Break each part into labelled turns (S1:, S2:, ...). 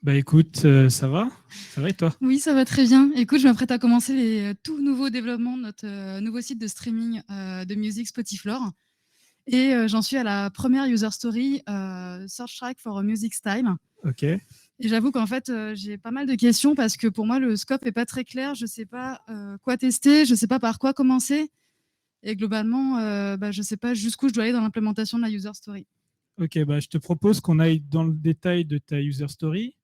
S1: Bah écoute, ça va? Ça va et toi?
S2: Oui, ça va très bien. Écoute, je m'apprête à commencer les tout nouveaux développements de notre nouveau site de streaming de musique Spotiflore. Et j'en suis à la première user story, Search Track for a Music Style.
S1: Ok.
S2: Et j'avoue qu'en fait, j'ai pas mal de questions parce que pour moi, le scope est pas très clair. Je sais pas quoi tester, je sais pas par quoi commencer. Et globalement, je sais pas jusqu'où je dois aller dans l'implémentation de la user story.
S1: Ok, bah je te propose qu'on aille dans le détail de ta user story.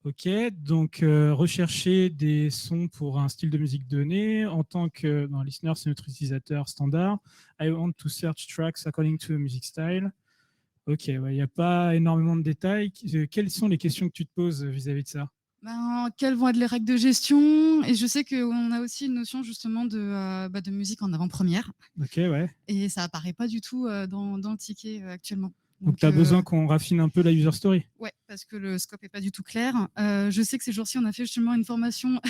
S1: Ok, donc rechercher des sons pour un style de musique donné. En tant que listener, c'est notre utilisateur standard. I want to search tracks according to a music style. Ok, il n'y a pas énormément de détails. Quelles sont les questions que tu te poses vis-à-vis de ça?
S2: Quelles vont être les règles de gestion? Et je sais qu'on a aussi une notion justement de musique en avant-première.
S1: Ok, ouais.
S2: Et ça apparaît pas du tout dans le ticket actuellement.
S1: Donc tu as besoin qu'on raffine un peu la user story.
S2: Ouais, parce que le scope est pas du tout clair. Je sais que ces jours-ci, on a fait justement une formation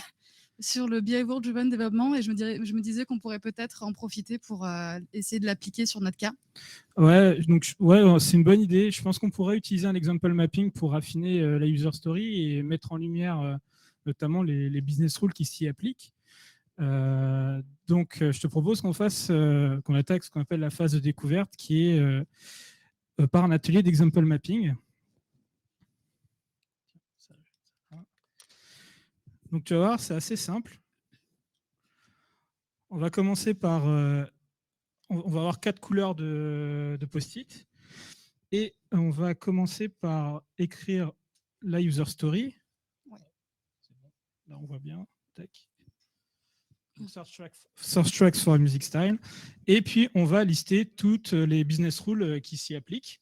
S2: sur le Behavior Driven Development et je me disais qu'on pourrait peut-être en profiter pour essayer de l'appliquer sur notre cas.
S1: Ouais, donc ouais, c'est une bonne idée. Je pense qu'on pourrait utiliser un example mapping pour affiner la user story et mettre en lumière notamment les business rules qui s'y appliquent. Je te propose qu'on attaque ce qu'on appelle la phase de découverte, qui est par un atelier d'example mapping. Donc tu vas voir, c'est assez simple. On va commencer par on va avoir 4 couleurs de post-it et on va commencer par écrire la user story.
S2: Ouais.
S1: Là, on voit bien. Tac. Source tracks for a music style. Et puis, on va lister toutes les business rules qui s'y appliquent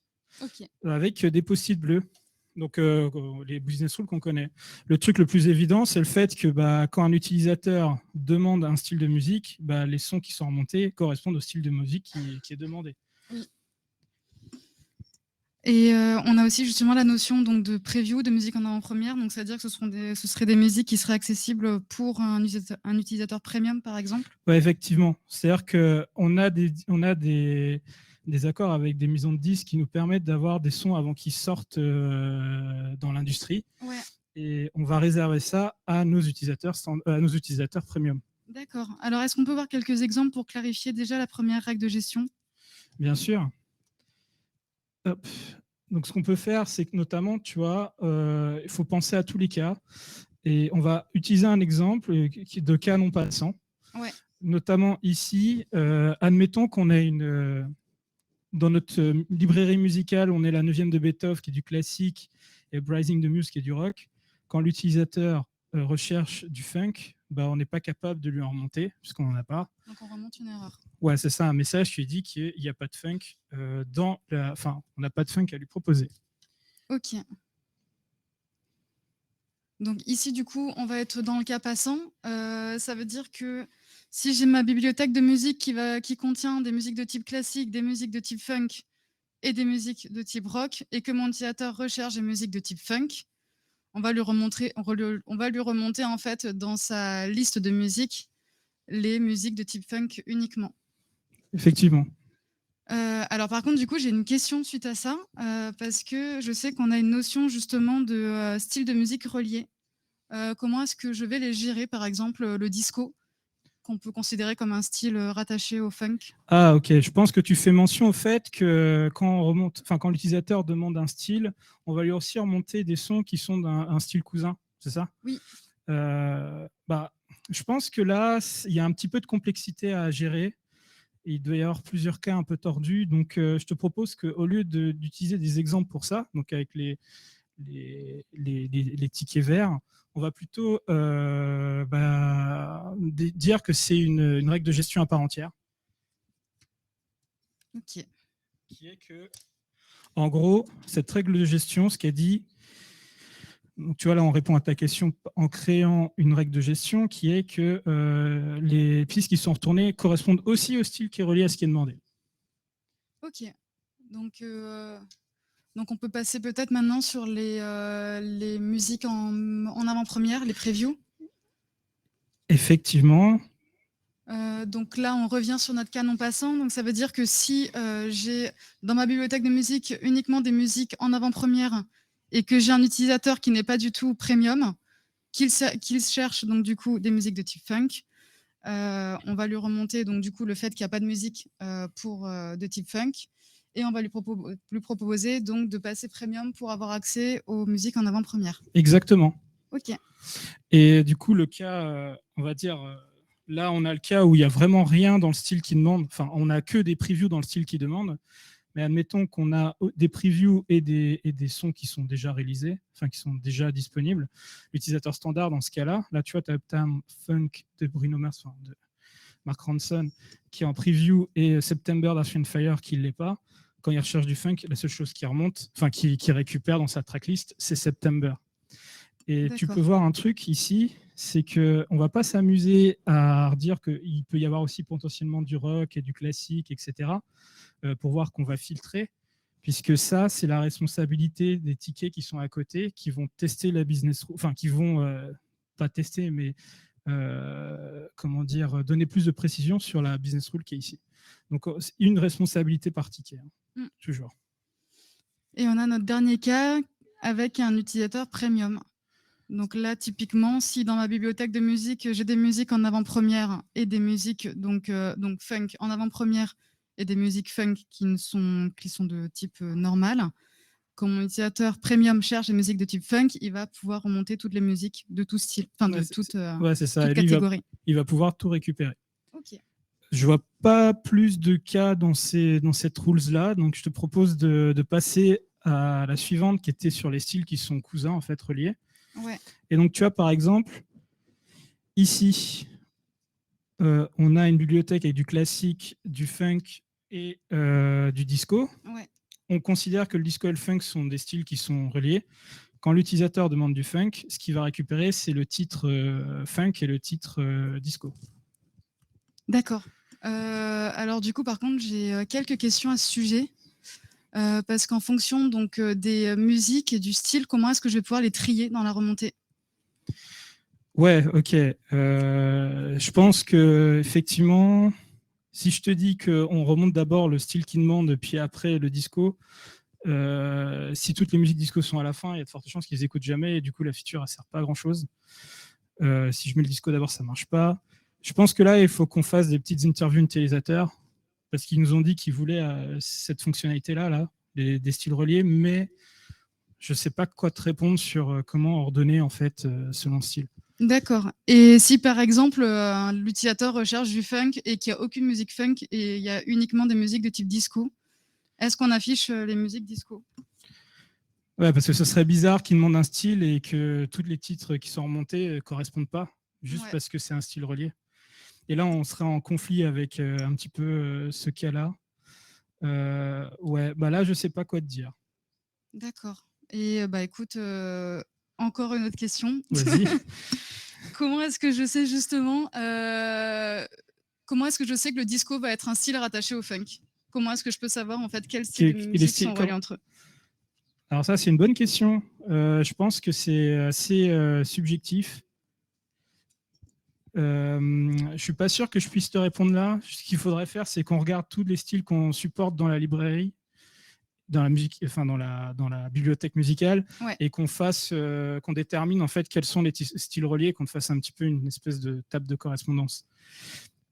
S1: avec des post-it bleus. Donc, les business rules qu'on connaît. Le truc le plus évident, c'est le fait que quand un utilisateur demande un style de musique, les sons qui sont remontés correspondent au style de musique qui est demandé.
S2: Oui. Et on a aussi justement la notion donc, de preview, de musique en avant-première. Donc, c'est-à-dire que ce seraient des musiques qui seraient accessibles pour un utilisateur premium, par exemple.
S1: Ouais, effectivement. C'est-à-dire qu'on a des accords avec des maisons de disques qui nous permettent d'avoir des sons avant qu'ils sortent dans l'industrie.
S2: Ouais.
S1: Et on va réserver ça à nos utilisateurs premium.
S2: D'accord. Alors, est-ce qu'on peut voir quelques exemples pour clarifier déjà la première règle de gestion?
S1: Bien sûr. Hop. Donc, ce qu'on peut faire, c'est que notamment, tu vois, il faut penser à tous les cas. Et on va utiliser un exemple de cas non passant.
S2: Ouais.
S1: Notamment ici, admettons qu'on ait dans notre librairie musicale, on est la 9e de Beethoven qui est du classique et Rising the Muse qui est du rock. Quand l'utilisateur recherche du funk, on n'est pas capable de lui en remonter puisqu'on n'en a pas.
S2: Donc on remonte une erreur.
S1: Ouais, c'est ça, un message qui dit qu'il n'y a pas de funk on n'a pas de funk à lui proposer.
S2: Ok. Donc ici, du coup, on va être dans le cas passant. Ça veut dire que si j'ai ma bibliothèque de musique qui contient des musiques de type classique, des musiques de type funk et des musiques de type rock, et que mon utilisateur recherche des musiques de type funk, on va lui remonter en fait dans sa liste de musiques les musiques de type funk uniquement.
S1: Effectivement.
S2: Alors par contre, du coup, j'ai une question suite à ça, parce que je sais qu'on a une notion justement de style de musique relié. Comment est-ce que je vais les gérer, par exemple, le disco, qu'on peut considérer comme un style rattaché au funk?
S1: Ah, ok. Je pense que tu fais mention au fait que quand l'utilisateur demande un style, on va lui aussi remonter des sons qui sont d'un style cousin, c'est ça?
S2: Oui.
S1: Je pense que là, il y a un petit peu de complexité à gérer. Il doit y avoir plusieurs cas un peu tordus. Donc, je te propose qu'au lieu d'utiliser des exemples pour ça, donc avec les tickets verts, on va plutôt dire que c'est une règle de gestion à part entière.
S2: Ok.
S1: Qui est que, en gros, cette règle de gestion, ce qu'elle dit, donc tu vois là, on répond à ta question en créant une règle de gestion qui est que les pistes qui sont retournées correspondent aussi au style qui est relié à ce qui est demandé.
S2: Ok. Donc on peut passer peut-être maintenant sur les musiques en avant-première, les previews.
S1: Effectivement.
S2: Donc là, on revient sur notre canon passant. Donc ça veut dire que si j'ai dans ma bibliothèque de musique uniquement des musiques en avant-première et que j'ai un utilisateur qui n'est pas du tout premium, qu'il cherche donc du coup des musiques de type funk, on va lui remonter donc du coup le fait qu'il n'y a pas de musique de type funk, et on va lui proposer donc de passer premium pour avoir accès aux musiques en avant-première.
S1: Exactement.
S2: Ok.
S1: Et du coup, le cas, on va dire, là, on a le cas où il n'y a vraiment rien dans le style qui demande. Enfin, on n'a que des previews dans le style qui demande. Mais admettons qu'on a des previews et des sons qui sont déjà réalisés, enfin qui sont déjà disponibles. L'utilisateur standard, dans ce cas-là, là, tu vois, tu as Uptown Funk de Bruno Mars, enfin, de Mark Ronson, qui est en preview, et September d'Earth and Fire qui ne l'est pas. Quand il recherche du funk, la seule chose qui remonte, enfin qui récupère dans sa tracklist, c'est September. Et tu peux voir un truc ici, c'est qu'on ne va pas s'amuser à dire qu'il peut y avoir aussi potentiellement du rock et du classique, etc., pour voir qu'on va filtrer, puisque ça, c'est la responsabilité des tickets qui sont à côté, qui vont tester la business rule, enfin, qui vont pas tester, mais comment dire, donner plus de précision sur la business rule qui est ici. Donc, c'est une responsabilité par ticket, hein, toujours.
S2: Et on a notre dernier cas avec un utilisateur premium. Donc là, typiquement, si dans ma bibliothèque de musique, j'ai des musiques en avant-première et des musiques donc funk en avant-première et des musiques funk qui sont de type normal, quand mon utilisateur premium cherche des musiques de type funk, il va pouvoir remonter toutes les musiques de tout style, enfin de toute catégorie.
S1: Il va pouvoir tout récupérer.
S2: Ok.
S1: Je vois pas plus de cas dans cette rules-là, donc je te propose de passer à la suivante qui était sur les styles qui sont cousins, en fait, reliés.
S2: Ouais.
S1: Et donc, tu vois, par exemple, ici, on a une bibliothèque avec du classique, du funk et du disco.
S2: Ouais.
S1: On considère que le disco et le funk sont des styles qui sont reliés. Quand l'utilisateur demande du funk, ce qu'il va récupérer, c'est le titre funk et le titre disco.
S2: D'accord. Alors du coup, par contre, j'ai quelques questions à ce sujet. Parce qu'en fonction donc, des musiques et du style, comment est-ce que je vais pouvoir les trier dans la remontée?
S1: Ouais, ok. Je pense que effectivement, si je te dis qu'on remonte d'abord le style qui demande, puis après le disco, si toutes les musiques disco sont à la fin, il y a de fortes chances qu'ils n'écoutent jamais, et du coup la feature ne sert pas à grand chose. Si je mets le disco d'abord, ça ne marche pas. Je pense que là, il faut qu'on fasse des petites interviews utilisateurs, parce qu'ils nous ont dit qu'ils voulaient cette fonctionnalité-là, des styles reliés, mais je ne sais pas quoi te répondre sur comment ordonner en fait selon le style.
S2: D'accord. Et si par exemple, l'utilisateur recherche du funk et qu'il n'y a aucune musique funk et il y a uniquement des musiques de type disco, est-ce qu'on affiche les musiques disco?
S1: Ouais, parce que ce serait bizarre qu'il demande un style et que tous les titres qui sont remontés ne correspondent pas, juste parce que c'est un style relié. Et là, on serait en conflit avec un petit peu ce cas-là. Ouais, bah là, je ne sais pas quoi te dire.
S2: D'accord. Et écoute, encore une autre question.
S1: Vas-y.
S2: Comment est-ce que je sais justement, comment est-ce que je sais que le disco va être un style rattaché au funk? Comment est-ce que je peux savoir en fait quels styles de musique sont reliés entre eux?
S1: Alors ça, c'est une bonne question. Je pense que c'est assez subjectif. Je ne suis pas sûr que je puisse te répondre là. Ce qu'il faudrait faire, c'est qu'on regarde tous les styles qu'on supporte dans la librairie, dans la musique, enfin dans la bibliothèque musicale, et qu'on détermine en fait quels sont les styles reliés, qu'on fasse un petit peu une espèce de table de correspondance.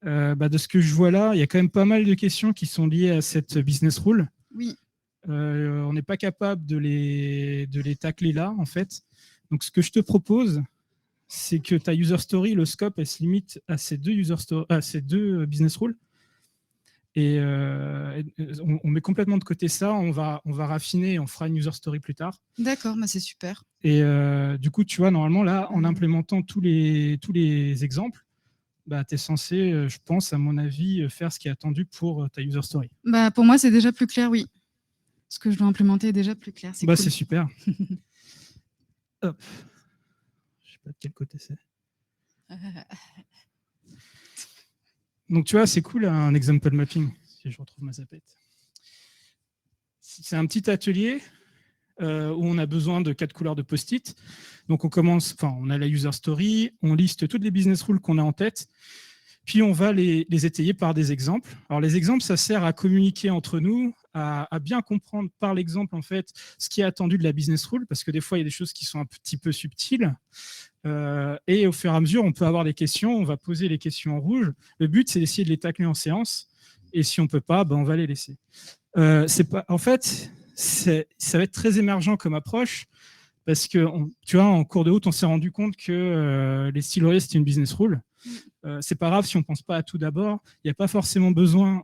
S1: De ce que je vois là, il y a quand même pas mal de questions qui sont liées à cette business rule.
S2: Oui.
S1: On n'est pas capable de les tacler là, en fait. Donc, ce que je te propose, c'est que ta user story, le scope, elle se limite à ces deux business rules. Et on met complètement de côté ça. On va raffiner et on fera une user story plus tard.
S2: D'accord, c'est super.
S1: Et du coup, tu vois, normalement, là, en implémentant tous les exemples, tu es censé, je pense, à mon avis, faire ce qui est attendu pour ta user story.
S2: Pour moi, c'est déjà plus clair, oui. Ce que je dois implémenter est déjà plus clair. C'est cool.
S1: C'est super. Hop. Je ne sais pas de quel côté c'est. Donc, tu vois, c'est cool, un example mapping, si je retrouve ma zapette. C'est un petit atelier où on a besoin de 4 couleurs de post-it. Donc, on a la user story, on liste toutes les business rules qu'on a en tête. Puis on va les étayer par des exemples. Alors les exemples, ça sert à communiquer entre nous, à bien comprendre par l'exemple en fait ce qui est attendu de la business rule, parce que des fois il y a des choses qui sont un petit peu subtiles. Et au fur et à mesure, on peut avoir des questions, on va poser les questions en rouge. Le but, c'est d'essayer de les tacler en séance. Et si on peut pas, ben, on va les laisser. En fait, ça va être très émergent comme approche. Parce que, tu vois, en cours de route, on s'est rendu compte que les styloristes, c'était une business rule. C'est pas grave si on pense pas à tout d'abord. Il n'y a pas forcément besoin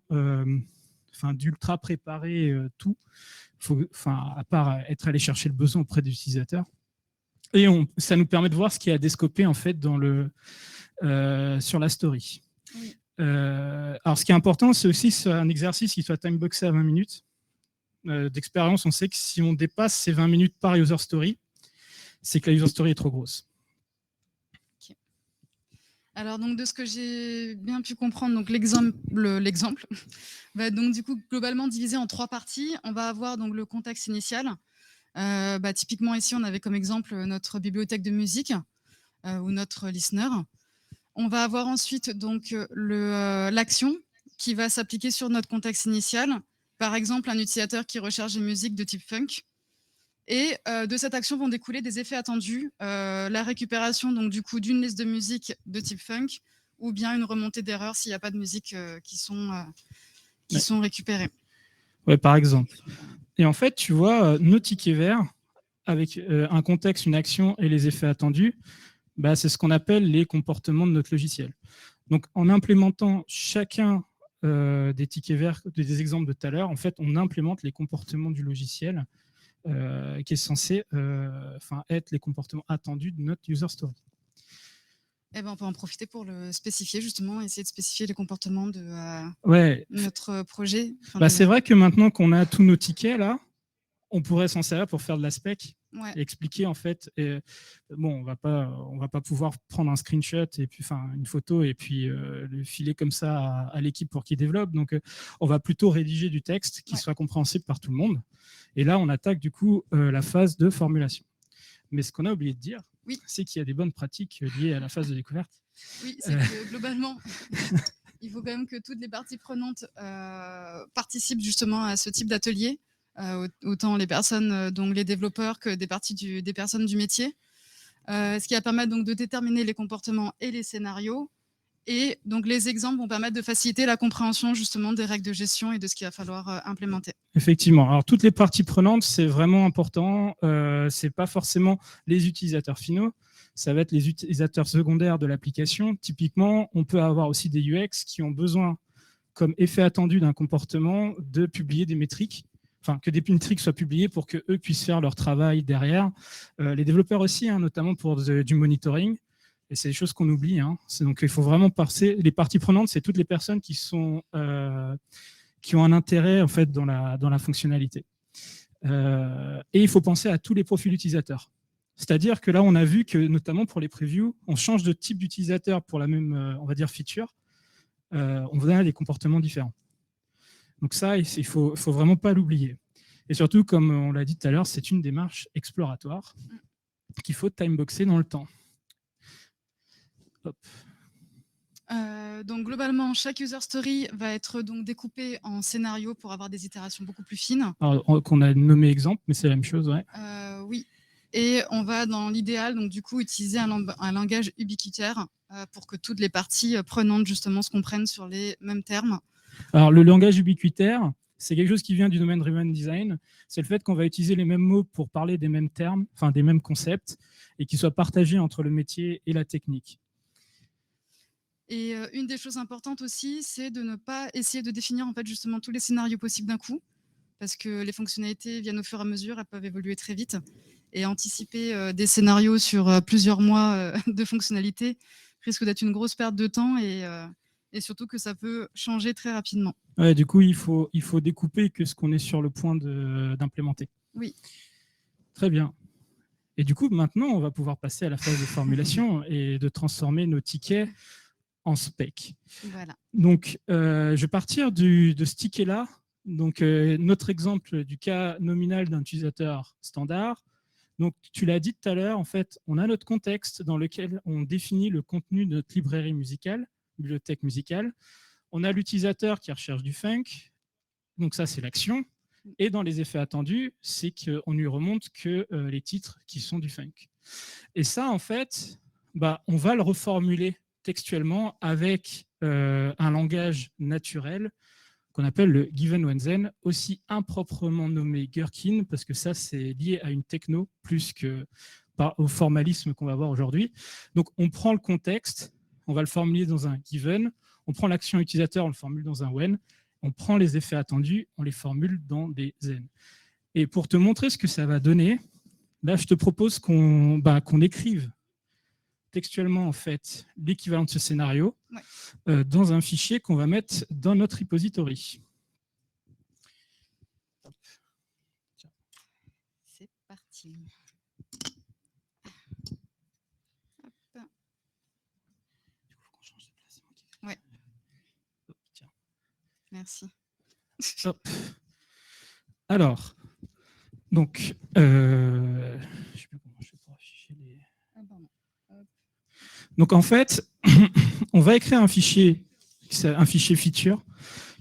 S1: d'ultra préparer tout. À part être allé chercher le besoin auprès de l'utilisateur. Et ça nous permet de voir ce qui est à descoper en fait sur la story. Oui. Alors, ce qui est important, c'est aussi un exercice qui soit timeboxé à 20 minutes. D'expérience, on sait que si on dépasse ces 20 minutes par user story, c'est que la user story est trop grosse.
S2: Okay. Alors, donc, de ce que j'ai bien pu comprendre, donc l'exemple va donc du coup globalement divisé en 3 parties. On va avoir donc le contexte initial. Typiquement ici, on avait comme exemple notre bibliothèque de musique ou notre listener. On va avoir ensuite donc l'action qui va s'appliquer sur notre contexte initial. Par exemple, un utilisateur qui recherche des musiques de type funk. Et de cette action vont découler des effets attendus, la récupération donc du coup d'une liste de musique de type funk ou bien une remontée d'erreurs s'il n'y a pas de musique qui sont récupérées.
S1: Ouais, par exemple. Et en fait, tu vois, nos tickets verts, avec un contexte, une action et les effets attendus, c'est ce qu'on appelle les comportements de notre logiciel. Donc, en implémentant chacun des tickets verts, des exemples de tout à l'heure, en fait, on implémente les comportements du logiciel qui est censé être les comportements attendus de notre user story.
S2: Eh ben, on peut en profiter pour le spécifier, justement, essayer de spécifier les comportements de notre projet.
S1: C'est vrai que maintenant qu'on a tous nos tickets, là, on pourrait s'en servir pour faire de la spec et expliquer, en fait. On va pas pouvoir prendre un screenshot, et puis, une photo, et puis le filer comme ça à l'équipe pour qu'ils développent. Donc, on va plutôt rédiger du texte qui soit compréhensible par tout le monde. Et là, on attaque, du coup, la phase de formulation. Mais ce qu'on a oublié de dire, c'est qu'il y a des bonnes pratiques liées à la phase de découverte.
S2: Oui, c'est que globalement, il faut quand même que toutes les parties prenantes participent justement à ce type d'atelier, autant les personnes, donc les développeurs, que des personnes du métier, ce qui va permettre donc de déterminer les comportements et les scénarios. Et donc, les exemples vont permettre de faciliter la compréhension justement des règles de gestion et de ce qu'il va falloir implémenter.
S1: Effectivement. Alors, toutes les parties prenantes, c'est vraiment important. Ce n'est pas forcément les utilisateurs finaux. Ça va être les utilisateurs secondaires de l'application. Typiquement, on peut avoir aussi des UX qui ont besoin, comme effet attendu d'un comportement, de publier des métriques. Enfin, que des métriques soient publiées pour qu'eux puissent faire leur travail derrière. Les développeurs aussi, notamment pour du monitoring. Et c'est des choses qu'on oublie. Donc, il faut vraiment passer. Les parties prenantes, c'est toutes les personnes qui ont un intérêt en fait dans la fonctionnalité. Et il faut penser à tous les profils utilisateurs. C'est-à-dire que là, on a vu que notamment pour les previews, on change de type d'utilisateur pour la même, on va dire, feature. On a des comportements différents. Donc ça, il faut vraiment pas l'oublier. Et surtout, comme on l'a dit tout à l'heure, c'est une démarche exploratoire qu'il faut timeboxer dans le temps. Hop.
S2: Donc globalement, chaque user story va être donc découpée en scénarios pour avoir des itérations beaucoup plus fines.
S1: Alors, qu'on a nommé exemple, mais c'est la même chose, ouais.
S2: Oui. Et on va, dans l'idéal, donc du coup, utiliser un langage ubiquitaire pour que toutes les parties prenantes justement se comprennent sur les mêmes termes.
S1: Alors, le langage ubiquitaire, c'est quelque chose qui vient du domaine Driven Design. C'est le fait qu'on va utiliser les mêmes mots pour parler des mêmes termes, enfin des mêmes concepts, et qui soient partagés entre le métier et la technique.
S2: Et une des choses importantes aussi, c'est de ne pas essayer de définir en fait justement tous les scénarios possibles d'un coup, parce que les fonctionnalités viennent au fur et à mesure, elles peuvent évoluer très vite. Et anticiper des scénarios sur plusieurs mois de fonctionnalités risque d'être une grosse perte de temps et surtout que ça peut changer très rapidement.
S1: Ouais, du coup, il faut découper que ce qu'on est sur le point d'implémenter.
S2: Oui.
S1: Très bien. Et du coup, maintenant, on va pouvoir passer à la phase de formulation et de transformer nos tickets en spec.
S2: Voilà.
S1: Donc, je vais partir de ce ticket-là. Donc, notre exemple du cas nominal d'un utilisateur standard. Donc, tu l'as dit tout à l'heure, en fait, on a notre contexte dans lequel on définit le contenu de notre librairie musicale. bibliothèque musicale. On a l'utilisateur qui recherche du funk. Donc ça, c'est l'action. Et dans les effets attendus, c'est qu'on lui remonte que les titres qui sont du funk. Et ça, en fait, on va le reformuler textuellement avec un langage naturel qu'on appelle le Given Wenzen, aussi improprement nommé Gherkin, parce que ça, c'est lié à une techno plus au formalisme qu'on va voir aujourd'hui. Donc, on prend le contexte, on va le formuler dans un Given, on prend l'action utilisateur, on le formule dans un When, on prend les effets attendus, on les formule dans des Zen. Et pour te montrer ce que ça va donner, là, je te propose qu'on écrive textuellement en fait l'équivalent de ce scénario dans un fichier qu'on va mettre dans notre repository.
S2: C'est parti. Hop. Ouais.
S1: Hop, tiens.
S2: Merci.
S1: Hop. Alors, donc, je sais plus comment je fais pour afficher les. Donc en fait, on va écrire un fichier feature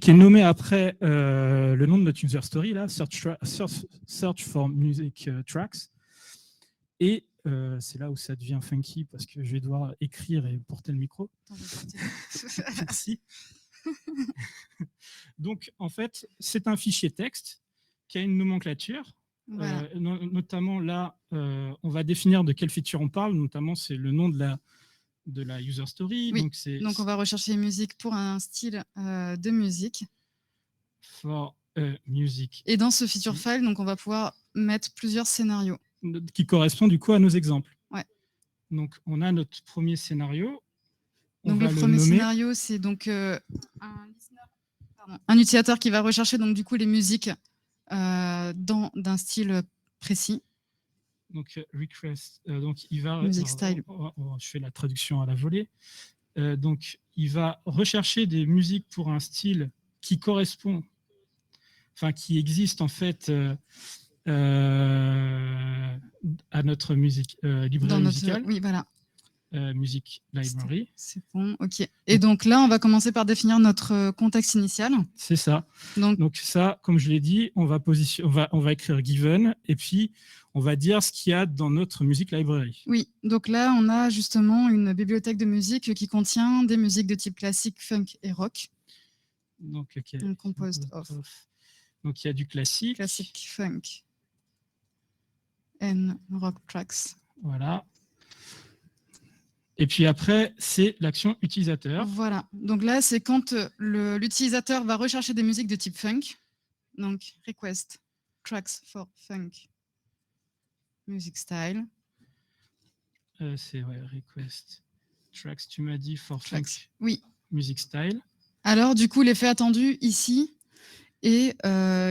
S1: qui est nommé après le nom de notre user story, là, search for music tracks. Et c'est là où ça devient funky parce que je vais devoir écrire et porter le micro. Merci. Donc en fait, c'est un fichier texte qui a une nomenclature. Voilà. Notamment là, on va définir de quelle feature on parle, notamment c'est le nom de la user story.
S2: Oui. Donc on va rechercher musique pour un style de musique.
S1: For music.
S2: Et dans ce feature file, donc on va pouvoir mettre plusieurs scénarios.
S1: Qui correspondent du coup à nos exemples.
S2: Ouais.
S1: Donc on a notre premier scénario.
S2: Donc le premier scénario, c'est donc un utilisateur qui va rechercher donc du coup les musiques d'un style précis.
S1: Donc request, donc il va.
S2: Music style.
S1: Je fais la traduction à la volée. Donc il va rechercher des musiques pour un style qui correspond, enfin qui existe en fait à notre musique librairie musicale.
S2: Oui, voilà.
S1: Music library.
S2: C'est bon, ok. Et donc là, on va commencer par définir notre contexte initial.
S1: C'est ça. Donc ça, comme je l'ai dit, on va écrire given et puis on va dire ce qu'il y a dans notre music library.
S2: Oui, donc là, on a justement une bibliothèque de musique qui contient des musiques de type classique, funk et rock.
S1: Donc, okay.
S2: Composed of.
S1: Donc il y a du classique.
S2: Classique, funk and rock tracks.
S1: Voilà. Et puis après, c'est l'action utilisateur.
S2: Voilà. Donc là, c'est quand l'utilisateur va rechercher des musiques de type funk. Donc, request tracks for funk music style.
S1: C'est request tracks, tu m'as dit for
S2: tracks.
S1: Funk
S2: oui.
S1: music style.
S2: Alors, du coup, l'effet attendu ici est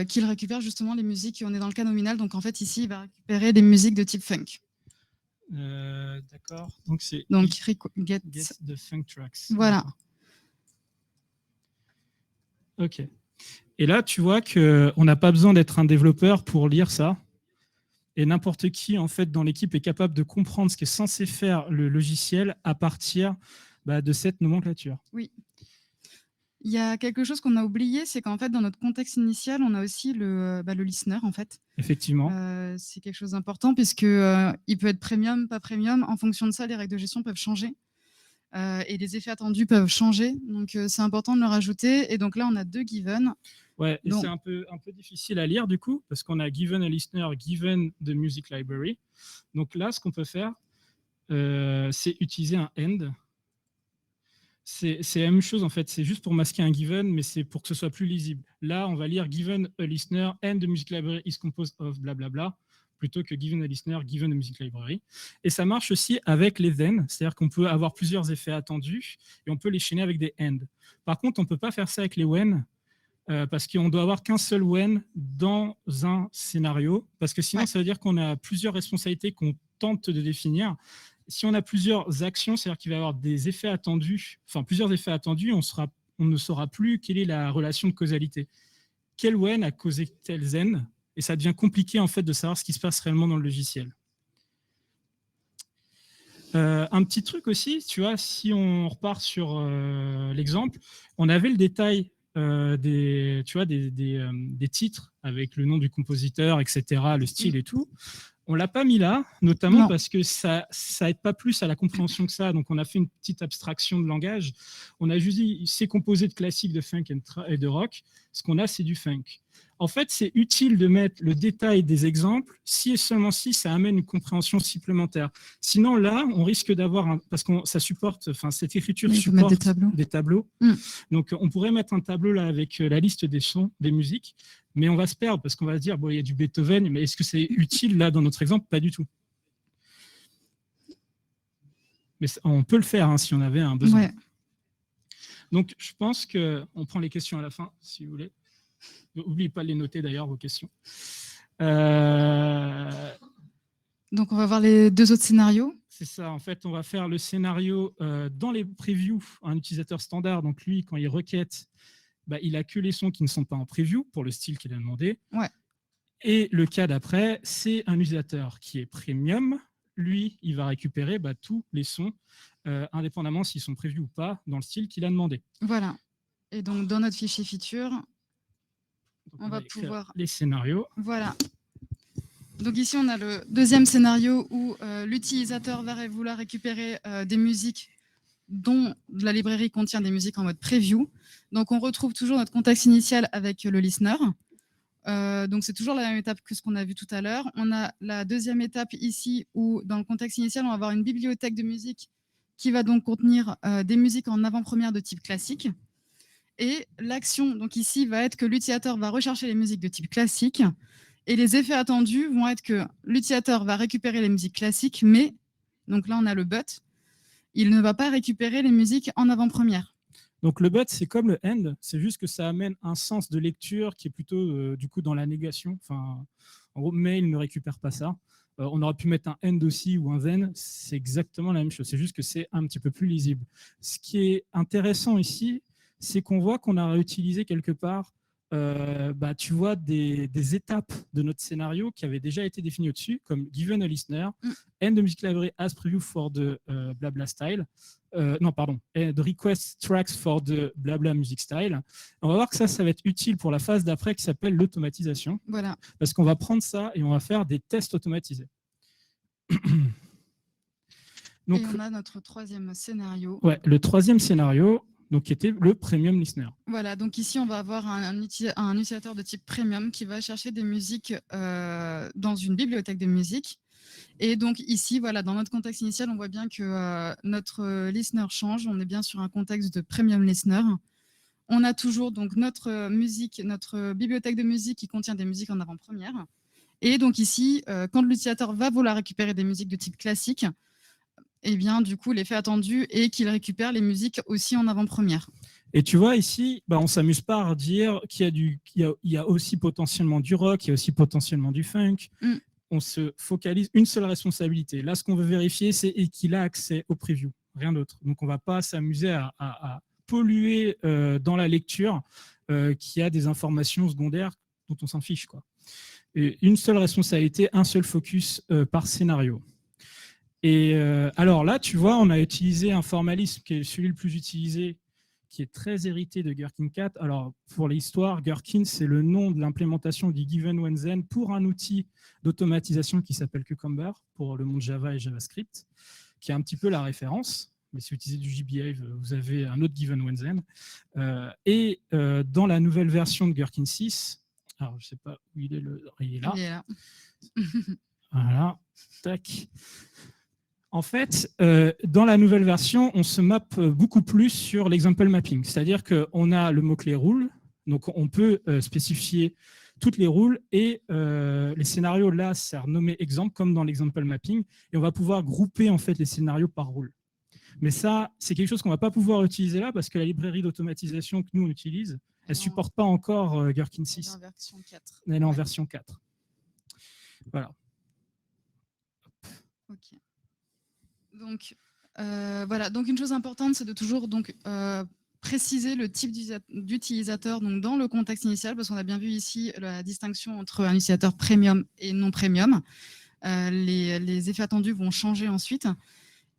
S2: qu'il récupère justement les musiques. On est dans le cas nominal. Donc, en fait, ici, il va récupérer des musiques de type funk.
S1: D'accord. Donc, c'est
S2: get
S1: the funk tracks.
S2: Voilà.
S1: OK. Et là, tu vois qu'on n'a pas besoin d'être un développeur pour lire ça. Et n'importe qui, en fait, dans l'équipe est capable de comprendre ce qu'est censé faire le logiciel à partir de cette nomenclature.
S2: Oui. Il y a quelque chose qu'on a oublié, c'est qu'en fait, dans notre contexte initial, on a aussi le listener, en fait.
S1: Effectivement.
S2: C'est quelque chose d'important puisque il peut être premium, pas premium. En fonction de ça, les règles de gestion peuvent changer. Et les effets attendus peuvent changer. Donc, c'est important de le rajouter. Et donc là, on a deux given.
S1: Ouais, et c'est un peu difficile à lire, du coup, parce qu'on a given a listener, given the music library. Donc là, ce qu'on peut faire, c'est utiliser un end. C'est la même chose, en fait. C'est juste pour masquer un given, mais c'est pour que ce soit plus lisible. Là, on va lire given a listener and the music library is composed of blablabla, plutôt que given a listener, given a music library. Et ça marche aussi avec les then, c'est-à-dire qu'on peut avoir plusieurs effets attendus et on peut les chaîner avec des end. Par contre, on ne peut pas faire ça avec les when, parce qu'on doit avoir qu'un seul when dans un scénario, parce que sinon, ça veut dire qu'on a plusieurs responsabilités qu'on tente de définir. Si on a plusieurs actions, c'est-à-dire qu'il va y avoir des effets attendus, enfin plusieurs effets attendus, on ne saura plus quelle est la relation de causalité. Quel when a causé tel zen, et ça devient compliqué en fait de savoir ce qui se passe réellement dans le logiciel. Un petit truc aussi, tu vois, si on repart sur l'exemple, on avait le détail des titres avec le nom du compositeur, etc., le style et tout. On l'a pas mis là, notamment parce que ça aide pas plus à la compréhension que ça. Donc, on a fait une petite abstraction de langage. On a juste dit, c'est composé de classiques, de funk et de rock. Ce qu'on a, c'est du funk. En fait, c'est utile de mettre le détail des exemples si et seulement si ça amène une compréhension supplémentaire. Sinon, là, on risque d'avoir, parce que cette écriture supporte des tableaux. Donc, on pourrait mettre un tableau là avec la liste des sons, des musiques, mais on va se perdre parce qu'on va se dire, bon, il y a du Beethoven, mais est-ce que c'est utile là dans notre exemple? Pas du tout. Mais on peut le faire hein, si on avait un besoin. Ouais. Donc, je pense qu'on prend les questions à la fin, si vous voulez. N'oubliez pas de les noter d'ailleurs, vos questions.
S2: Donc, on va voir les 2 autres scénarios.
S1: C'est ça, en fait, on va faire le scénario dans les previews, un utilisateur standard. Donc, lui, quand il requête, il n'a que les sons qui ne sont pas en preview pour le style qu'il a demandé.
S2: Ouais.
S1: Et le cas d'après, c'est un utilisateur qui est premium. Lui, il va récupérer tous les sons, indépendamment s'ils sont preview ou pas, dans le style qu'il a demandé.
S2: Voilà. Et donc, dans notre fichier feature, on va pouvoir...
S1: les scénarios.
S2: Voilà. Donc ici, on a le deuxième scénario où l'utilisateur va vouloir récupérer des musiques dont la librairie contient des musiques en mode preview. Donc, on retrouve toujours notre contexte initial avec le listener. Donc, c'est toujours la même étape que ce qu'on a vu tout à l'heure. On a la deuxième étape ici où, dans le contexte initial, on va avoir une bibliothèque de musique qui va donc contenir des musiques en avant-première de type classique. Et l'action, donc ici, va être que l'utilisateur va rechercher les musiques de type classique. Et les effets attendus vont être que l'utilisateur va récupérer les musiques classiques, mais, donc là, on a le but, il ne va pas récupérer les musiques en avant-première.
S1: Donc le but, c'est comme le end, c'est juste que ça amène un sens de lecture qui est plutôt du coup dans la négation. Enfin, en gros, mais il ne récupère pas ça. On aurait pu mettre un end aussi ou un then, c'est exactement la même chose. C'est juste que c'est un petit peu plus lisible. Ce qui est intéressant ici, c'est qu'on voit qu'on a réutilisé quelque part tu vois des étapes de notre scénario qui avaient déjà été définies au-dessus, comme given a listener, end the music library as preview for the blabla style, and request tracks for the blabla music style. On va voir que ça va être utile pour la phase d'après qui s'appelle l'automatisation.
S2: Voilà.
S1: Parce qu'on va prendre ça et on va faire des tests automatisés.
S2: Donc, et on a notre troisième scénario.
S1: Ouais, le troisième scénario, donc qui était le premium listener.
S2: Voilà, donc ici, on va avoir un utilisateur de type premium qui va chercher des musiques dans une bibliothèque de musique. Et donc ici, voilà, dans notre contexte initial, on voit bien que notre listener change. On est bien sur un contexte de premium listener. On a toujours donc notre bibliothèque de musique qui contient des musiques en avant-première. Et donc ici, quand l'utilisateur va vouloir récupérer des musiques de type classique, eh bien, du coup, l'effet attendu est qu'il récupère les musiques aussi en avant-première.
S1: Et tu vois, ici, on ne s'amuse pas à dire qu'il y a aussi potentiellement du rock, il y a aussi potentiellement du funk. On se focalise une seule responsabilité. Là, ce qu'on veut vérifier, c'est qu'il a accès au preview, rien d'autre. Donc, on ne va pas s'amuser à polluer dans la lecture qu'il y a des informations secondaires dont on s'en fiche, quoi. Et une seule responsabilité, un seul focus par scénario. Et alors là, tu vois, on a utilisé un formalisme qui est celui le plus utilisé, qui est très hérité de Gherkin 4. Alors, pour l'histoire, Gherkin, c'est le nom de l'implémentation du Given When Then pour un outil d'automatisation qui s'appelle Cucumber pour le monde Java et JavaScript, qui est un petit peu la référence. Mais si vous utilisez du JBehave, vous avez un autre Given When Then. Dans la nouvelle version de Gherkin 6, alors je ne sais pas où il est, il est là.
S2: Il est là.
S1: Voilà, tac. En fait, dans la nouvelle version, on se mappe beaucoup plus sur l'example mapping. C'est-à-dire qu'on a le mot-clé rule, donc on peut spécifier toutes les rules et les scénarios là, c'est renommé exemple comme dans l'example mapping et on va pouvoir grouper en fait les scénarios par rule. Mais ça, c'est quelque chose qu'on ne va pas pouvoir utiliser là parce que la librairie d'automatisation que nous on utilise, elle ne supporte pas encore Gherkin 6.
S2: Elle est en version 4.
S1: Elle est en version 4. Voilà.
S2: Ok. Donc, voilà. Donc, une chose importante, c'est de toujours préciser le type d'utilisateur dans le contexte initial, parce qu'on a bien vu ici la distinction entre un utilisateur premium et non premium. Les effets attendus vont changer ensuite.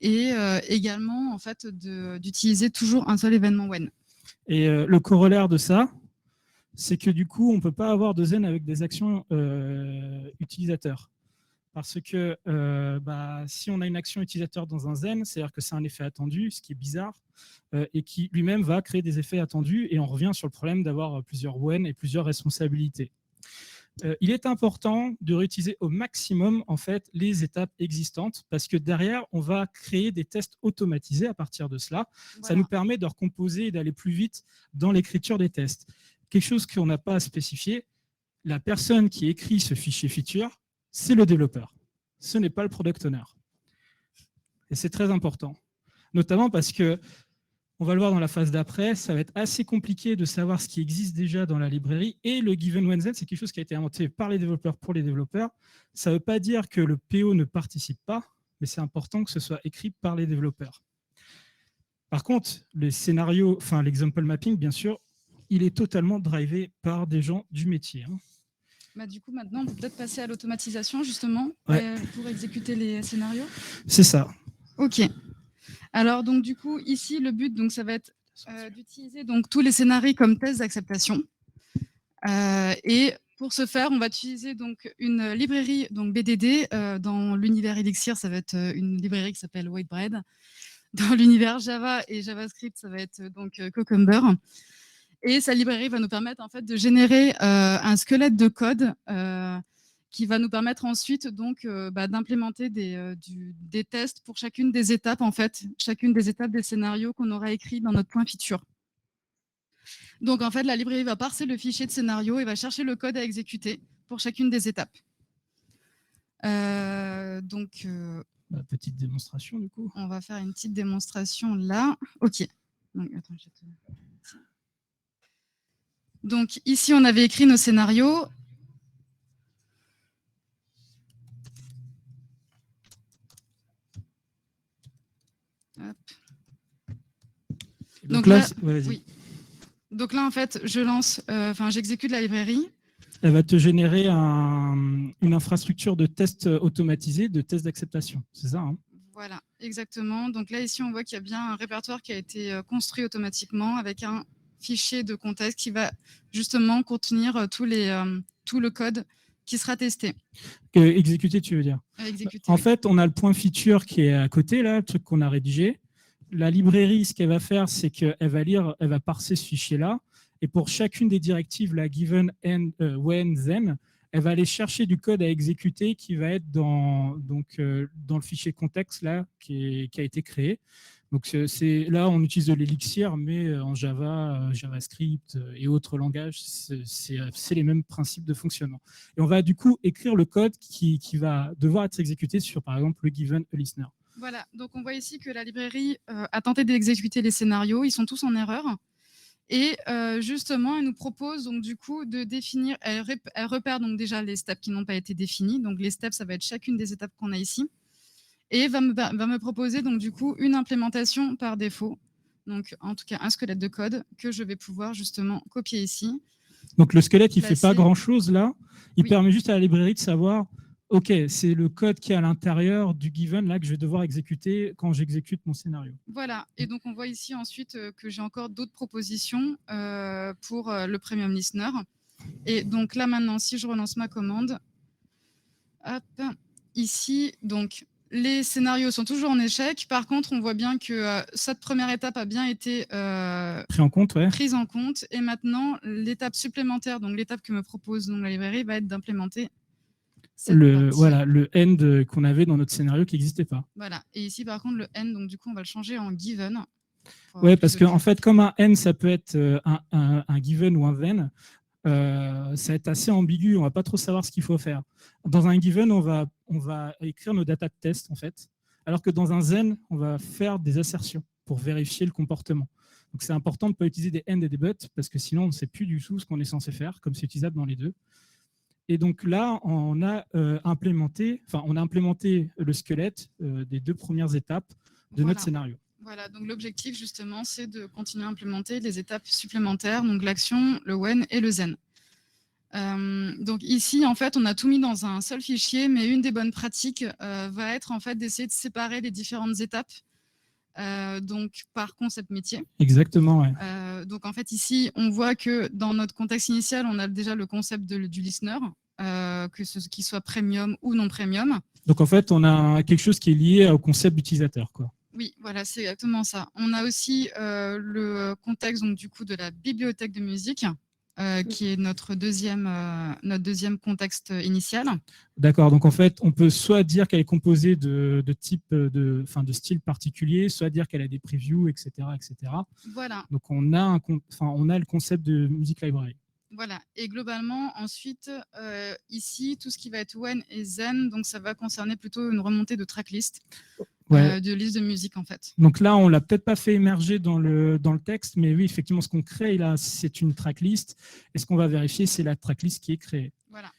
S2: et également en fait d'utiliser toujours un seul événement when.
S1: Et le corollaire de ça, c'est que du coup, on ne peut pas avoir de zen avec des actions utilisateurs. Parce que si on a une action utilisateur dans un zen, c'est-à-dire que c'est un effet attendu, ce qui est bizarre, et qui lui-même va créer des effets attendus, et on revient sur le problème d'avoir plusieurs when et plusieurs responsabilités. Il est important de réutiliser au maximum en fait, les étapes existantes, parce que derrière, on va créer des tests automatisés à partir de cela. Voilà. Ça nous permet de recomposer et d'aller plus vite dans l'écriture des tests. Quelque chose qu'on n'a pas à spécifier, la personne qui écrit ce fichier feature, c'est le développeur. Ce n'est pas le product owner. Et c'est très important. Notamment parce que, on va le voir dans la phase d'après, ça va être assez compliqué de savoir ce qui existe déjà dans la librairie. Et le Given When Zen, c'est quelque chose qui a été inventé par les développeurs pour les développeurs. Ça ne veut pas dire que le PO ne participe pas, mais c'est important que ce soit écrit par les développeurs. Par contre, les scénarios, enfin l'example mapping, bien sûr, il est totalement drivé par des gens du métier.
S2: Du coup, maintenant, on peut peut-être passer à l'automatisation, justement, pour exécuter les scénarios.
S1: C'est ça.
S2: OK. Alors, donc, du coup, ici, le but, donc, ça va être d'utiliser tous les scénarios comme tests d'acceptation. Et pour ce faire, on va utiliser donc, une librairie donc, BDD. Dans l'univers Elixir, ça va être une librairie qui s'appelle Whitebread. Dans l'univers Java et JavaScript, ça va être donc Cucumber. Et sa librairie va nous permettre en fait, de générer un squelette de code qui va nous permettre ensuite d'implémenter des tests pour chacune des étapes, en fait, chacune des étapes des scénarios qu'on aura écrits dans notre point feature. Donc, en fait, la librairie va parser le fichier de scénario et va chercher le code à exécuter pour chacune des étapes.
S1: Petite démonstration, du coup.
S2: On va faire une petite démonstration là. OK. Donc, attends, Donc, ici, on avait écrit nos scénarios. Hop. Donc là, oui. Donc là, en fait, je lance, j'exécute la librairie.
S1: Elle va te générer une infrastructure de tests automatisés, de tests d'acceptation. C'est ça, hein?
S2: Voilà, exactement. Donc là, ici, on voit qu'il y a bien un répertoire qui a été construit automatiquement avec un fichier de contexte qui va justement contenir tout le code qui sera testé.
S1: Exécuté, tu veux dire?
S2: Exécuté,
S1: en fait, on a le point feature qui est à côté, là, le truc qu'on a rédigé. La librairie, ce qu'elle va faire, c'est qu'elle va lire, elle va parser ce fichier-là. Et pour chacune des directives, la given, when, then, elle va aller chercher du code à exécuter qui va être dans le fichier contexte là, qui a été créé. Donc là, on utilise de l'Elixir, mais en Java, JavaScript et autres langages, c'est les mêmes principes de fonctionnement. Et on va du coup écrire le code qui va devoir être exécuté sur, par exemple, le given listener.
S2: Voilà, donc on voit ici que la librairie a tenté d'exécuter les scénarios, ils sont tous en erreur. Et justement, elle nous propose donc du coup de définir, elle repère donc déjà les steps qui n'ont pas été définis. Donc les steps, ça va être chacune des étapes qu'on a ici. Et va me proposer donc du coup une implémentation par défaut. Donc en tout cas un squelette de code que je vais pouvoir justement copier ici.
S1: Donc le squelette, il ne fait pas grand-chose là. Il permet juste à la librairie de savoir, OK, c'est le code qui est à l'intérieur du given là que je vais devoir exécuter quand j'exécute mon scénario.
S2: Voilà, et donc on voit ici ensuite que j'ai encore d'autres propositions pour le premium listener. Et donc là maintenant, si je relance ma commande, hop, ici, donc les scénarios sont toujours en échec. Par contre, on voit bien que cette première étape a bien été prise en compte. Et maintenant, l'étape supplémentaire, donc l'étape que me propose donc, la librairie, va être d'implémenter
S1: le end qu'on avait dans notre scénario qui n'existait pas.
S2: Voilà. Et ici, par contre, le end, donc du coup, on va le changer en given.
S1: Oui, parce qu'en fait, comme un end, ça peut être un given ou un then, ça va être assez ambigu, on ne va pas trop savoir ce qu'il faut faire. Dans un given, on va écrire nos data de test, en fait, alors que dans un then, on va faire des assertions pour vérifier le comportement. Donc, c'est important de ne pas utiliser des end et des but, parce que sinon, on ne sait plus du tout ce qu'on est censé faire, comme c'est utilisable dans les deux. Et donc là, on a implémenté le squelette des deux premières étapes de notre scénario.
S2: Voilà, donc l'objectif justement, c'est de continuer à implémenter les étapes supplémentaires, donc l'action, le when et le then. Donc ici, en fait, on a tout mis dans un seul fichier, mais une des bonnes pratiques va être en fait d'essayer de séparer les différentes étapes donc par concept métier.
S1: Exactement, ouais.
S2: Donc en fait, ici, on voit que dans notre contexte initial, on a déjà le concept du listener, qu'il soit premium ou non premium.
S1: Donc en fait, on a quelque chose qui est lié au concept d'utilisateur, quoi.
S2: Oui, voilà, c'est exactement ça. On a aussi le contexte donc, du coup, de la bibliothèque de musique, qui est notre deuxième contexte initial.
S1: D'accord, donc en fait, on peut soit dire qu'elle est composée de type de style particulier, soit dire qu'elle a des previews, etc., etc.
S2: Voilà.
S1: Donc on a le concept de music library.
S2: Voilà, et globalement, ensuite, ici, tout ce qui va être When et Zen, donc ça va concerner plutôt une remontée de tracklist,
S1: ouais.
S2: de liste de musique en fait.
S1: Donc là, on ne l'a peut-être pas fait émerger dans le texte, mais oui, effectivement, ce qu'on crée là, c'est une tracklist, et ce qu'on va vérifier, c'est la tracklist qui est créée.
S2: Voilà.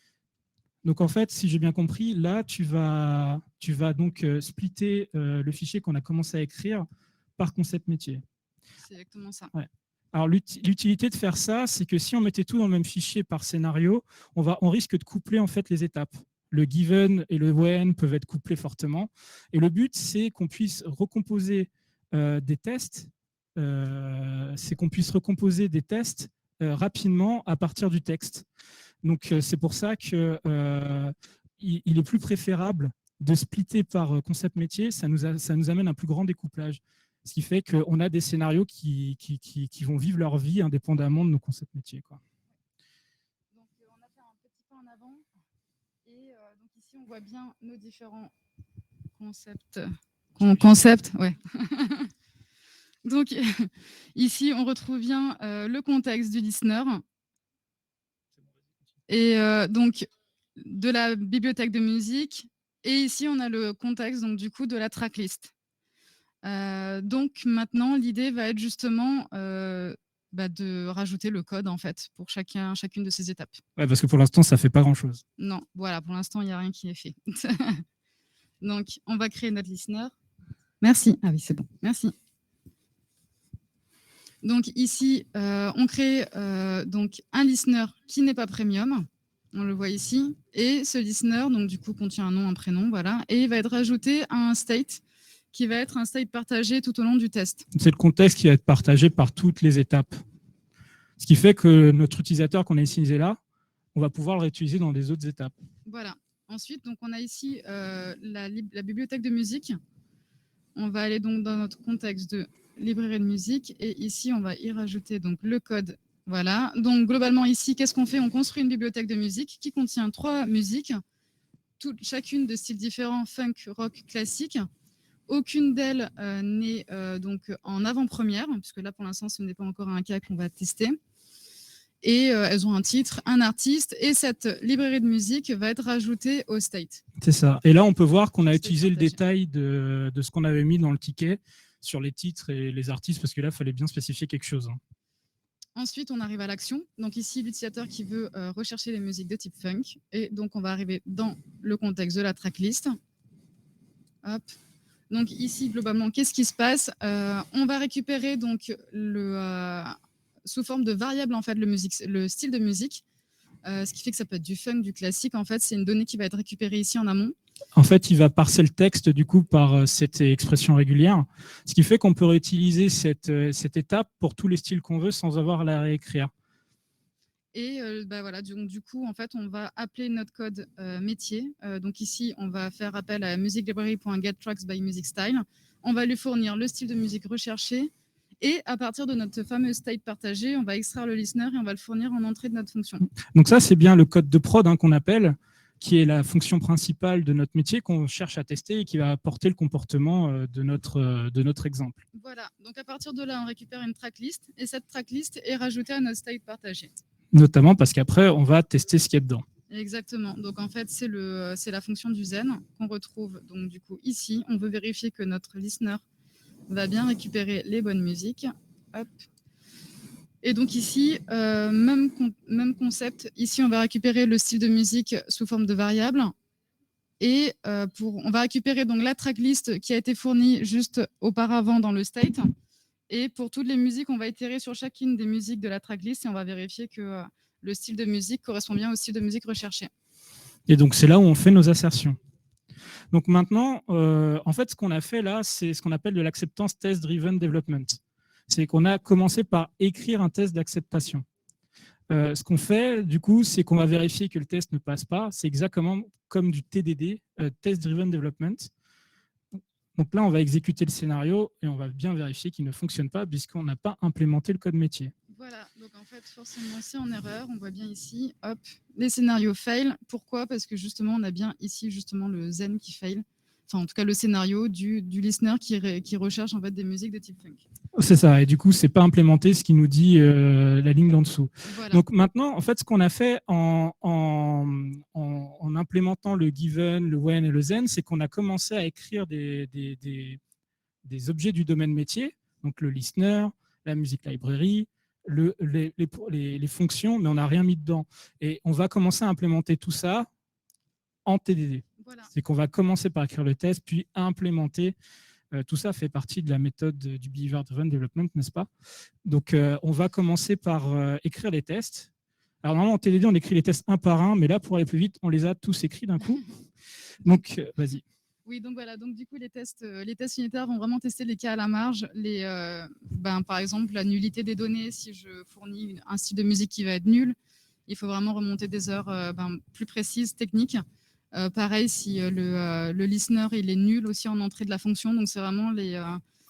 S1: Donc en fait, si j'ai bien compris, là, tu vas donc splitter le fichier qu'on a commencé à écrire par concept métier.
S2: C'est exactement ça.
S1: Ouais. Alors l'utilité de faire ça, c'est que si on mettait tout dans le même fichier par scénario, on risque de coupler en fait les étapes. Le given et le when peuvent être couplés fortement. Et le but, c'est qu'on puisse recomposer des tests, rapidement à partir du texte. Donc c'est pour ça que il est plus préférable de splitter par concept métier. Ça nous amène un plus grand découplage. Ce qui fait qu'on a des scénarios qui vont vivre leur vie indépendamment de nos concepts métiers, quoi.
S2: Donc, on a fait un petit pas en avant. Et donc ici, on voit bien nos différents concepts. Ouais. Donc, ici, on retrouve bien le contexte du listener. Et donc, de la bibliothèque de musique. Et ici, on a le contexte donc, du coup, de la tracklist. Donc maintenant, l'idée va être justement de rajouter le code en fait pour chacune de ces étapes.
S1: Ouais, parce que pour l'instant, ça ne fait pas grand-chose.
S2: Non, voilà, pour l'instant, il n'y a rien qui est fait. Donc, on va créer notre listener. Merci. Ah oui, c'est bon. Merci. Donc ici, on crée donc un listener qui n'est pas premium. On le voit ici. Et ce listener, donc du coup, contient un nom, un prénom, voilà. Et il va être rajouté à un state qui va être un state partagé tout au long du test.
S1: C'est le contexte qui va être partagé par toutes les étapes. Ce qui fait que notre utilisateur qu'on a utilisé là, on va pouvoir le réutiliser dans les autres étapes.
S2: Voilà. Ensuite, donc, on a ici la bibliothèque de musique. On va aller donc dans notre contexte de librairie de musique. Et ici, on va y rajouter donc, le code. Voilà. Donc, globalement, ici, qu'est-ce qu'on fait? On construit une bibliothèque de musique qui contient 3 musiques, chacune de styles différents, funk, rock, classique. Aucune d'elles n'est donc en avant-première, puisque là, pour l'instant, ce n'est pas encore un cas qu'on va tester. Et elles ont un titre, un artiste, et cette librairie de musique va être rajoutée au state.
S1: C'est ça. Et là, on peut voir qu'on a utilisé le détail de ce qu'on avait mis dans le ticket sur les titres et les artistes, parce que là, il fallait bien spécifier quelque chose.
S2: Ensuite, on arrive à l'action. Donc ici, l'utilisateur qui veut rechercher les musiques de type funk. Et donc, on va arriver dans le contexte de la tracklist. Hop. Donc ici, globalement, qu'est-ce qui se passe? On va récupérer donc sous forme de variable en fait le style de musique, ce qui fait que ça peut être du funk, du classique. En fait, c'est une donnée qui va être récupérée ici en amont.
S1: En fait, il va parser le texte du coup par cette expression régulière, ce qui fait qu'on peut réutiliser cette étape pour tous les styles qu'on veut sans avoir à la réécrire.
S2: Et voilà, du coup, en fait, on va appeler notre code métier. Donc ici, on va faire appel à musiclibrary.getTracksByMusicStyle. On va lui fournir le style de musique recherché. Et à partir de notre fameux state partagé, on va extraire le listener et on va le fournir en entrée de notre fonction.
S1: Donc ça, c'est bien le code de prod qu'on appelle, qui est la fonction principale de notre métier qu'on cherche à tester et qui va apporter le comportement de notre exemple.
S2: Voilà, donc à partir de là, on récupère une tracklist et cette tracklist est rajoutée à notre state partagé.
S1: Notamment parce qu'après, on va tester ce qu'il y a dedans.
S2: Exactement. Donc en fait, c'est la fonction du Zen qu'on retrouve donc du coup ici. On veut vérifier que notre listener va bien récupérer les bonnes musiques. Hop. Et donc ici, même concept. Ici, on va récupérer le style de musique sous forme de variable. Et on va récupérer donc la tracklist qui a été fournie juste auparavant dans le state. Et pour toutes les musiques, on va itérer sur chacune des musiques de la tracklist et on va vérifier que le style de musique correspond bien au style de musique recherché.
S1: Et donc, c'est là où on fait nos assertions. Donc maintenant, en fait, ce qu'on a fait là, c'est ce qu'on appelle de l'acceptance test-driven development. C'est qu'on a commencé par écrire un test d'acceptation. Ce qu'on fait, du coup, c'est qu'on va vérifier que le test ne passe pas. C'est exactement comme du TDD, Test-Driven Development. Donc là, on va exécuter le scénario et on va bien vérifier qu'il ne fonctionne pas puisqu'on n'a pas implémenté le code métier.
S2: Voilà, donc en fait, forcément, c'est en erreur. On voit bien ici, hop, les scénarios fail. Pourquoi? Parce que justement, on a bien ici justement le Zen qui fail. Enfin, en tout cas, le scénario du listener qui recherche en fait des musiques de type funk.
S1: C'est ça, et du coup, c'est pas implémenté ce qui nous dit la ligne d'en dessous. Voilà. Donc maintenant, en fait, ce qu'on a fait en implémentant le given, le when et le then, c'est qu'on a commencé à écrire des objets du domaine métier, donc le listener, la music library, les fonctions, mais on n'a rien mis dedans. Et on va commencer à implémenter tout ça en TDD. Voilà. C'est qu'on va commencer par écrire le test, puis implémenter. Tout ça fait partie de la méthode du Behavior Driven Development, n'est-ce pas? Donc, on va commencer par écrire les tests. Alors, normalement, en TDD, on écrit les tests un par un, mais là, pour aller plus vite, on les a tous écrits d'un coup. Donc, vas-y.
S2: Oui, donc voilà. Donc, du coup, les tests unitaires vont vraiment tester les cas à la marge. Par exemple, la nullité des données. Si je fournis un style de musique qui va être nul, il faut vraiment remonter des heures plus précises, techniques. Pareil, si le listener il est nul aussi en entrée de la fonction, donc c'est vraiment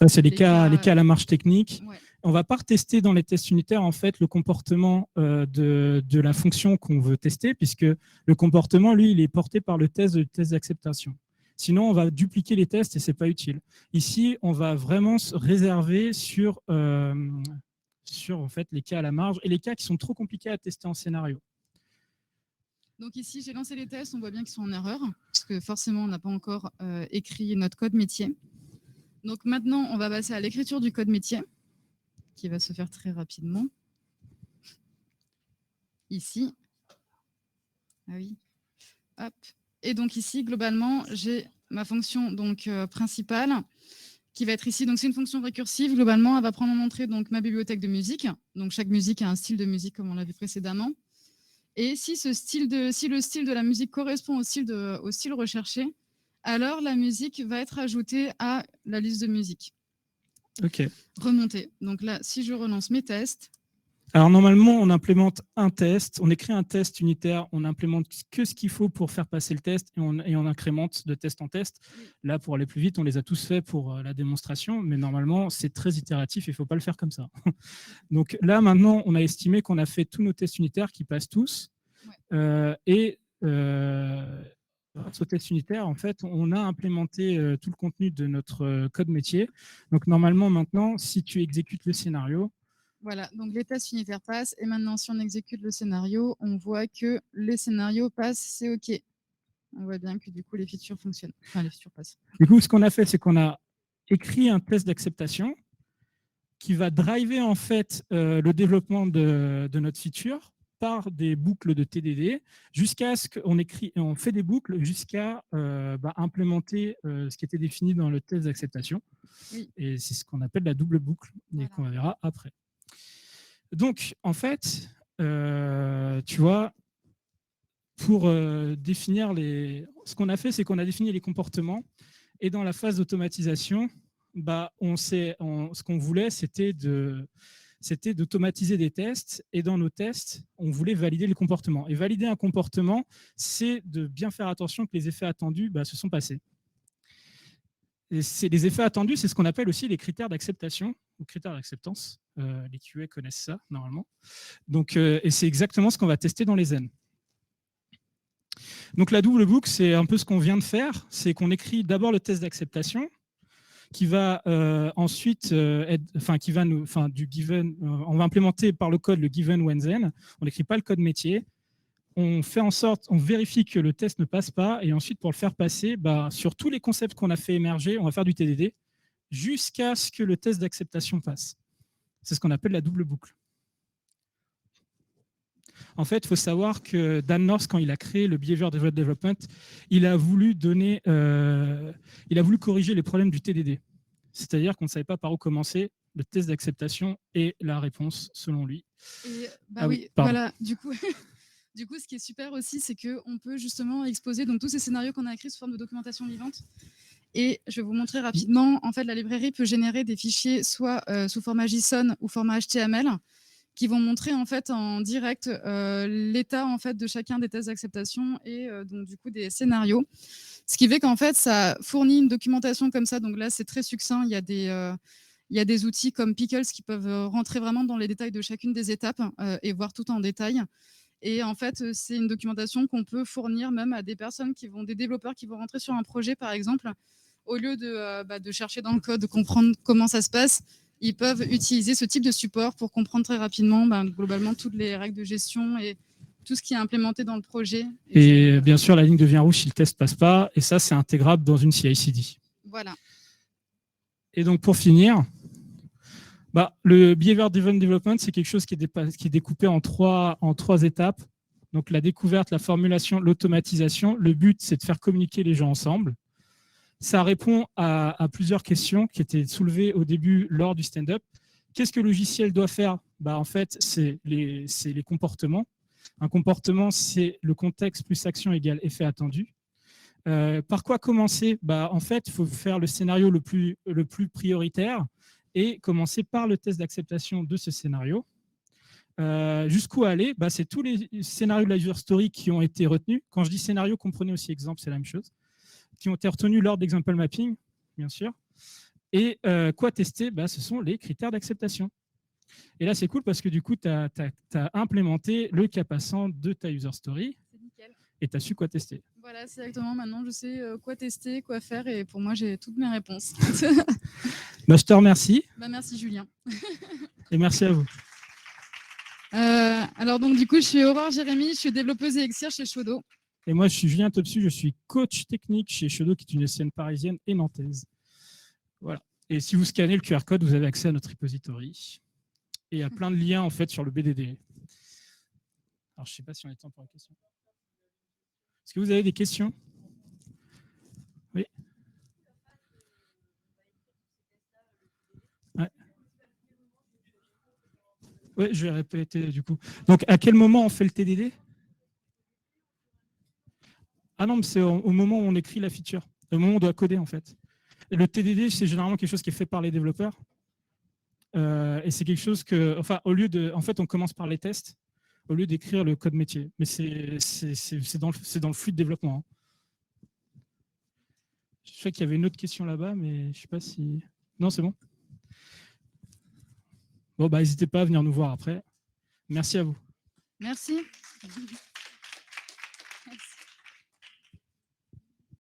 S1: c'est les cas à la marge technique. Ouais. On ne va pas retester dans les tests unitaires en fait le comportement de la fonction qu'on veut tester, puisque le comportement, lui, il est porté par le test d'acceptation. Sinon, on va dupliquer les tests et ce n'est pas utile. Ici, on va vraiment se réserver sur en fait, les cas à la marge et les cas qui sont trop compliqués à tester en scénario.
S2: Donc ici, j'ai lancé les tests, on voit bien qu'ils sont en erreur, parce que forcément, on n'a pas encore écrit notre code métier. Donc maintenant, on va passer à l'écriture du code métier, qui va se faire très rapidement. Ici. Ah oui. Hop. Et donc ici, globalement, j'ai ma fonction donc, principale, qui va être ici. Donc c'est une fonction récursive. Globalement, elle va prendre en entrée donc, ma bibliothèque de musique. Donc chaque musique a un style de musique, comme on l'a vu précédemment. Et si le style de la musique correspond au style recherché, alors la musique va être ajoutée à la liste de musique.
S1: OK.
S2: Remontée. Donc là, si je relance mes tests.
S1: Alors normalement, on implémente un test, on écrit un test unitaire, on implémente que ce qu'il faut pour faire passer le test et on incrémente de test en test. Là, pour aller plus vite, on les a tous faits pour la démonstration, mais normalement, c'est très itératif, il ne faut pas le faire comme ça. Donc là, maintenant, on a estimé qu'on a fait tous nos tests unitaires qui passent tous. Ouais. Grâce au test unitaire, en fait, on a implémenté tout le contenu de notre code métier. Donc normalement, maintenant, si tu exécutes le scénario,
S2: voilà, donc les tests unitaires passent. Et maintenant, si on exécute le scénario, on voit que les scénarios passent, c'est OK. On voit bien que du coup, les features fonctionnent. Enfin, les features passent.
S1: Du coup, ce qu'on a fait, c'est qu'on a écrit un test d'acceptation qui va driver en fait le développement de notre feature par des boucles de TDD jusqu'à ce on fait des boucles jusqu'à implémenter ce qui était défini dans le test d'acceptation. Oui. Et c'est ce qu'on appelle la double boucle et qu'on verra après. Donc, en fait, tu vois, pour définir ce qu'on a fait, c'est qu'on a défini les comportements et dans la phase d'automatisation, ce qu'on voulait, c'était d'automatiser des tests et dans nos tests, on voulait valider les comportements. Et valider un comportement, c'est de bien faire attention que les effets attendus se sont passés. Et les effets attendus, c'est ce qu'on appelle aussi les critères d'acceptation ou critères d'acceptance. Les QA connaissent ça, normalement. Donc, et c'est exactement ce qu'on va tester dans les Zen. Donc, la double boucle, c'est un peu ce qu'on vient de faire. C'est qu'on écrit d'abord le test d'acceptation qui va ensuite du given. On va implémenter par le code le given when then. On n'écrit pas le code métier. On fait en sorte, on vérifie que le test ne passe pas et ensuite pour le faire passer, sur tous les concepts qu'on a fait émerger, on va faire du TDD jusqu'à ce que le test d'acceptation passe. C'est ce qu'on appelle la double boucle. En fait, il faut savoir que Dan North, quand il a créé le Behavior Driven Development, il a voulu corriger les problèmes du TDD. C'est-à-dire qu'on ne savait pas par où commencer. le test d'acceptation et la réponse selon lui.
S2: Et, oui, voilà, du coup, ce qui est super aussi, c'est qu'on peut justement exposer donc, tous ces scénarios qu'on a écrits sous forme de documentation vivante. Et je vais vous montrer rapidement, en fait, la librairie peut générer des fichiers soit sous format JSON ou format HTML, qui vont montrer en fait en direct l'état en fait de chacun des tests d'acceptation et donc du coup des scénarios. Ce qui fait qu'en fait ça fournit une documentation comme ça. Donc là c'est très succinct. Il y a des outils comme Pickles qui peuvent rentrer vraiment dans les détails de chacune des étapes et voir tout en détail. Et en fait c'est une documentation qu'on peut fournir même à des personnes des développeurs qui vont rentrer sur un projet par exemple. Au lieu de chercher dans le code, de comprendre comment ça se passe, ils peuvent utiliser ce type de support pour comprendre très rapidement globalement toutes les règles de gestion et tout ce qui est implémenté dans le projet.
S1: Et bien sûr, la ligne devient rouge si le test ne passe pas, et ça, c'est intégrable dans une CI/CD.
S2: Voilà.
S1: Et donc, pour finir, le Behavior Driven Development, c'est quelque chose qui est découpé en trois étapes. Donc, la découverte, la formulation, l'automatisation. Le but, c'est de faire communiquer les gens ensemble. Ça répond à plusieurs questions qui étaient soulevées au début lors du stand-up. Qu'est-ce que le logiciel doit faire ? En fait, c'est les comportements. Un comportement, c'est le contexte plus action égale effet attendu. Par quoi commencer ? En fait, il faut faire le scénario le plus prioritaire et commencer par le test d'acceptation de ce scénario. Jusqu'où aller ? C'est tous les scénarios de la user story qui ont été retenus. Quand je dis scénario, comprenez aussi exemple, c'est la même chose. Qui ont été retenus lors d'example mapping, bien sûr. Et quoi tester ? Ce sont les critères d'acceptation. Et là, c'est cool parce que du coup, tu as implémenté le cas passant de ta user story et tu as su quoi tester.
S2: Voilà, c'est exactement. Maintenant, je sais quoi tester, quoi faire et pour moi, j'ai toutes mes réponses.
S1: Je te remercie.
S2: Merci, Julien.
S1: Et merci à vous.
S2: Alors, donc, du coup, je suis Aurore Jérémy, je suis développeuse Elixir chez Shodo.
S1: Et moi, je suis Julien Topsu, je suis coach technique chez Shodo, qui est une SCN parisienne et nantaise. Voilà. Et si vous scannez le QR code, vous avez accès à notre repository. Et il y a plein de liens, en fait, sur le BDD. Alors, je ne sais pas si on a le temps pour la question. Est-ce que vous avez des questions ? Oui. Oui, je vais répéter du coup. Donc, à quel moment on fait le TDD ? Ah non, mais c'est au moment où on écrit la feature, au moment où on doit coder en fait. Et le TDD, c'est généralement quelque chose qui est fait par les développeurs. Et c'est quelque chose que, au lieu de, en fait, on commence par les tests au lieu d'écrire le code métier. Mais c'est dans le flux de développement. Je sais qu'il y avait une autre question là-bas, mais je ne sais pas si... Non, c'est bon. Bon, n'hésitez pas à venir nous voir après. Merci à vous.
S2: Merci.